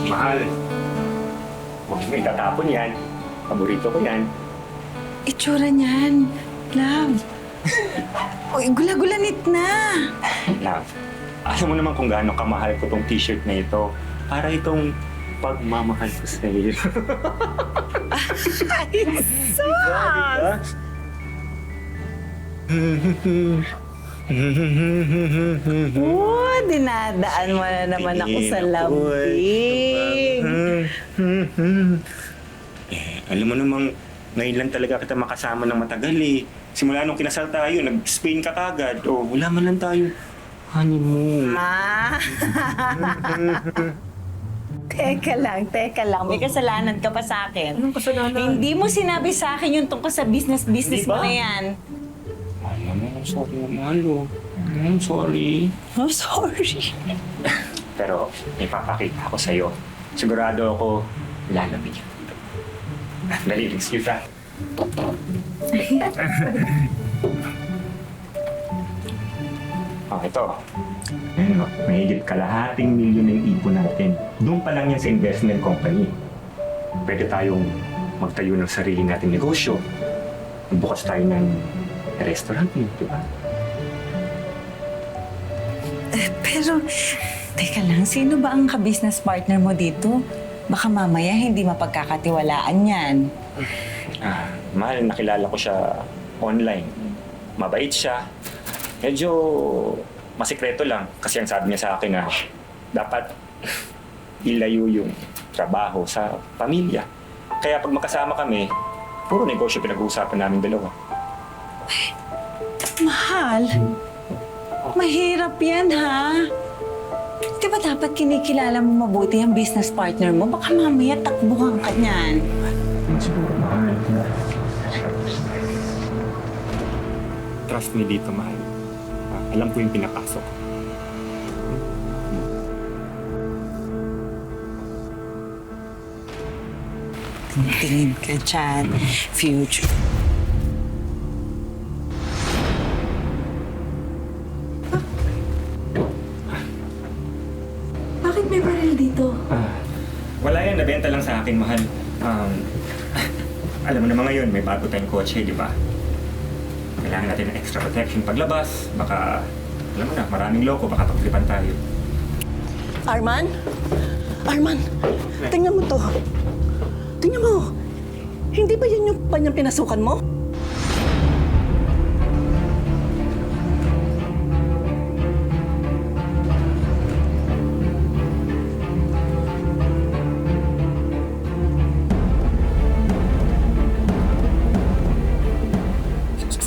Mahal. Huwag mo itatapon yan. Paborito ko yan. Itsura niyan. Love. Uy, gula-gulanit na. Love, alam mo naman kung gaano kamahal ko tong t-shirt na ito. Para itong pagmamahal ko sa iyo. Ay, sus! Dinadaan mo na naman ako sa lambing. Alam mo namang, ngayon lang talaga kita makasama ng matagal eh. Simula nung kinasal tayo, nag-Spain ka kagad. O, wala man lang tayo honeymoon. Ah. Teka lang. May kasalanan ka pa sa akin. Anong kasalanan? Hindi mo sinabi sa akin yung tungkol sa business Di mo ba? na yan. Alam mo, sorry naman, oh. Sorry. Oh, sorry. Pero may papakita ako sa'yo. Sigurado ako, lalamig yan. Nalilis kita. Ito. Ayun, mahigit kalahating milyon na yung ipon natin. Doon pa lang yan sa investment company. Pwede tayong magtayo ng sarili nating negosyo. Bukas tayo ng restaurant, di ba? Pero, teka lang, sino ba ang ka-business partner mo dito? Baka mamaya hindi mapagkakatiwalaan yan. Mahal, nakilala ko siya online. Mabait siya. Medyo masikreto lang kasi ang sabi niya sa akin na dapat ilayo yung trabaho sa pamilya. Kaya pag makasama kami, puro negosyo pinag-uusapan namin dalawa. Mahal, mahirap yan, ha? Di ba dapat kinikilala mo mabuti ang business partner mo? Baka mamaya takbuhan ka niyan. Siguro, mahal. Trust me dito, mahal. Alam ko yung pinapasok. Tingin ka dyan, future. Bakit may baril dito? Wala yan, nabenta lang sa akin, mahal. Alam mo naman ngayon, may bago tayong kotse, di ba? Kailangan natin ng extra protection paglabas. Baka, alam mo na, maraming loko, baka pagtripan tayo. Arman? Arman, tingnan mo to. Tingnan mo. Hindi ba yan yung panyang pinasukan mo?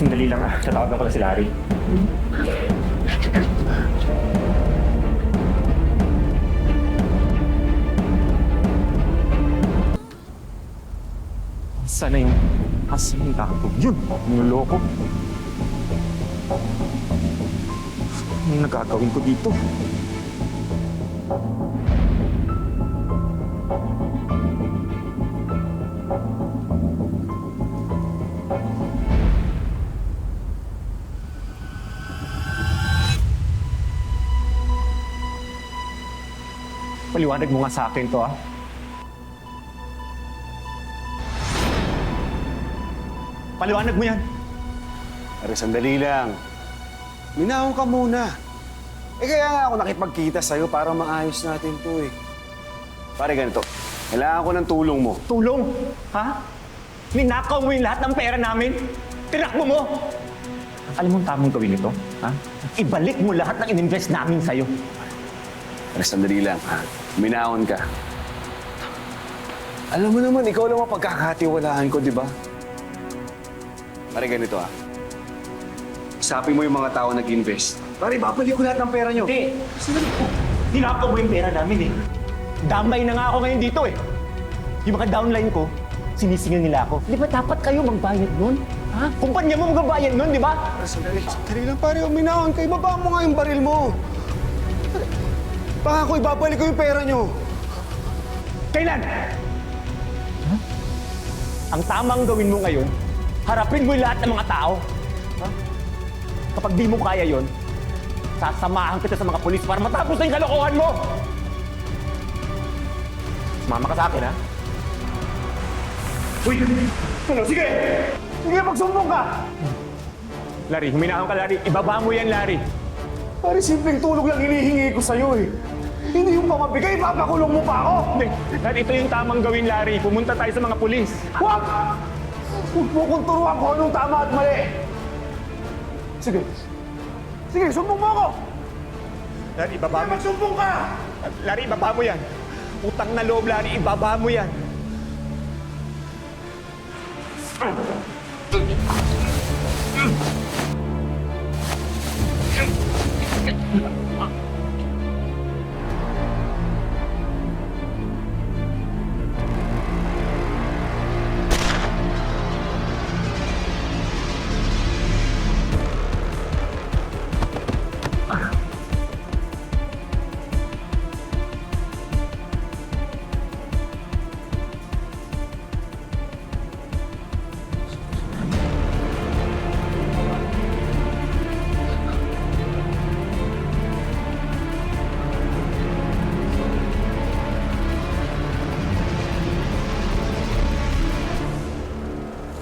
Sandali lang tatawagan ko lang si Larry. Sana yung asin tato. Yun! Niloloko. Anong nagagawin ko dito? Paliwanag mo nga sa akin to, Paliwanag mo yan. Pero sandali lang. Minahon ka muna. Kaya nga ako nakipagkita sa'yo para maayos natin to eh. Pare ganito, kailangan ko ng tulong mo. Tulong? Ha? Ninakaw mo yung lahat ng pera namin? Tinakbo mo? Alam mo ang tamang gawin ito? Ha? Ibalik mo lahat ng ininvest namin sa'yo. Pero sandali lang, ha? Minahon ka. Alam mo naman, ikaw lang ang pagkakatiwalaan ko, di ba? Pare ganito, Isapin mo yung mga tao nag-invest. Pare, babalik ko lahat ng pera nyo. Hindi. Sinabi ko, ninakaw mo yung pera namin eh. Damay na nga ako ngayon dito eh. Yung mga downline ko, sinisingil nila ako. Di ba dapat kayo magbayad nun? Ha? Kumpanya mo magbayad nun, di ba? Sandali lang, pare. Minahon ka. Ibaba mo nga yung baril mo. Baka ako ibabalik ko yung pera nyo. Kailan? Huh? Ang tamang gawin mo ngayon, harapin mo yung lahat ng mga tao. Ha? Kapag di mo kaya yon, sasamahan kita sa mga polis para matapos na yung kalokohan mo! Sumama ka sa akin, ha? Uy! Ano? Sige! Sige, magsumbong ka! Larry, huminahon ka, Larry. Ibaba mo yan, Larry. Pare, simpleng tulong lang hinihingi ko sa'yo eh. Hindi yung pamabigay, papakulong mo pa ako! Larry, ito yung tamang gawin, Larry. Pumunta tayo sa mga pulis. Huwag! Huwag mo kong turuan kung anong tama at mali! Sige. Sige, sumbong mo ako! Larry, ibaba mo. Magsumbong ka! Larry, ibaba mo yan. Utang na loob, Larry. Ibaba mo yan.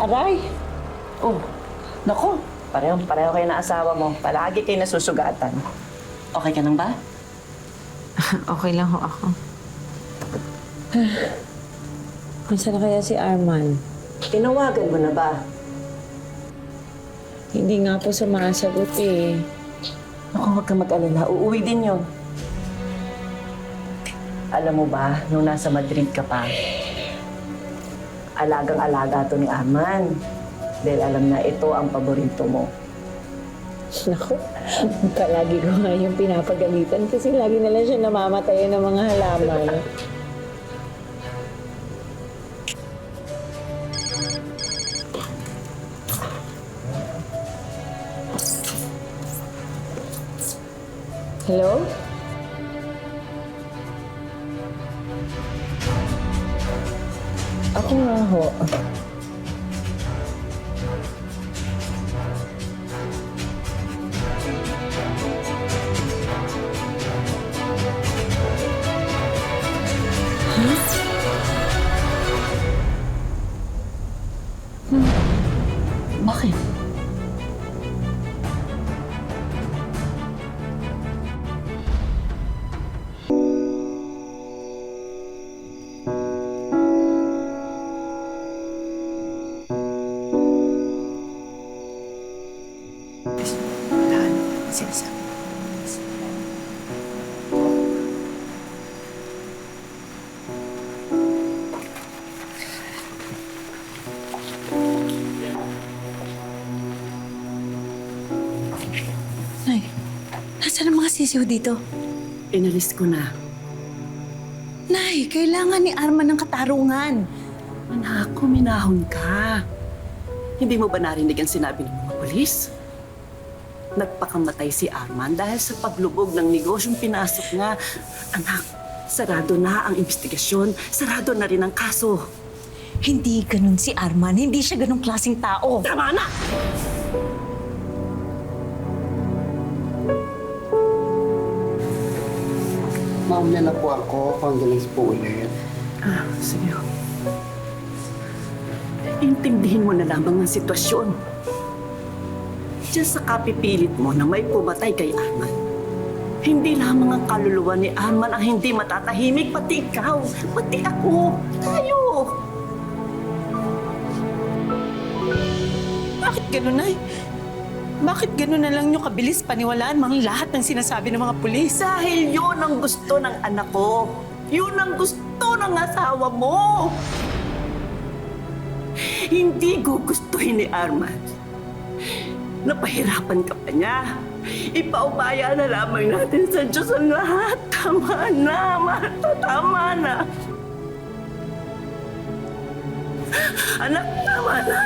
Aray! Oh, naku. Pareho kayo na asawa mo. Palagi kayo nasusugatan. Okay ka nang ba? Okay lang ho ako. Nasaan na kaya si Arman? Tinawagan mo na ba? Hindi nga po sumasagot eh. Naku, huwag kang mag-alala. Uuwi din yun. Alam mo ba, nung nasa Madrid ka pa, alagang-alaga to ni Arman. Dahil alam na ito ang paborito mo. Naku, palagi ko nga yung pinapagalitan kasi lagi na lang siya namamatay ng mga halaman. Hello? Ako nga ho. Bakit? Nay, nasaan ang mga sisiw dito? Inalis ko na. Nay, kailangan ni Arman ng katarungan. Anak, kuminahon ka. Hindi mo ba narinig ang sinabi ng mga polis? Nagpakamatay si Arman dahil sa paglubog ng negosyong pinasok niya. Anak, sarado na ang investigasyon. Sarado na rin ang kaso. Hindi ganun si Arman. Hindi siya ganung klaseng tao. Tama na! Mauna na po ako. Condolence po ulit. Sige. Intindihin mo na lamang ang sitwasyon. Diyan sa kapipilit mo na may pumatay kay Arman. Hindi lamang ang kaluluwa ni Arman ang hindi matatahimik, pati ikaw, pati ako, tayo. Bakit ganun, Nay? Bakit ganun na lang nyo kabilis paniwalaan mga lahat ng sinasabi ng mga pulis? Dahil yun ang gusto ng anak ko. Yun ang gusto ng asawa mo. Hindi gugustuhin ni Arman. Napahirapan ka pa niya. Ipaubaya na lamang natin sa Diyos ang lahat. Tama na, Marta. Tama na. Anak, tama na.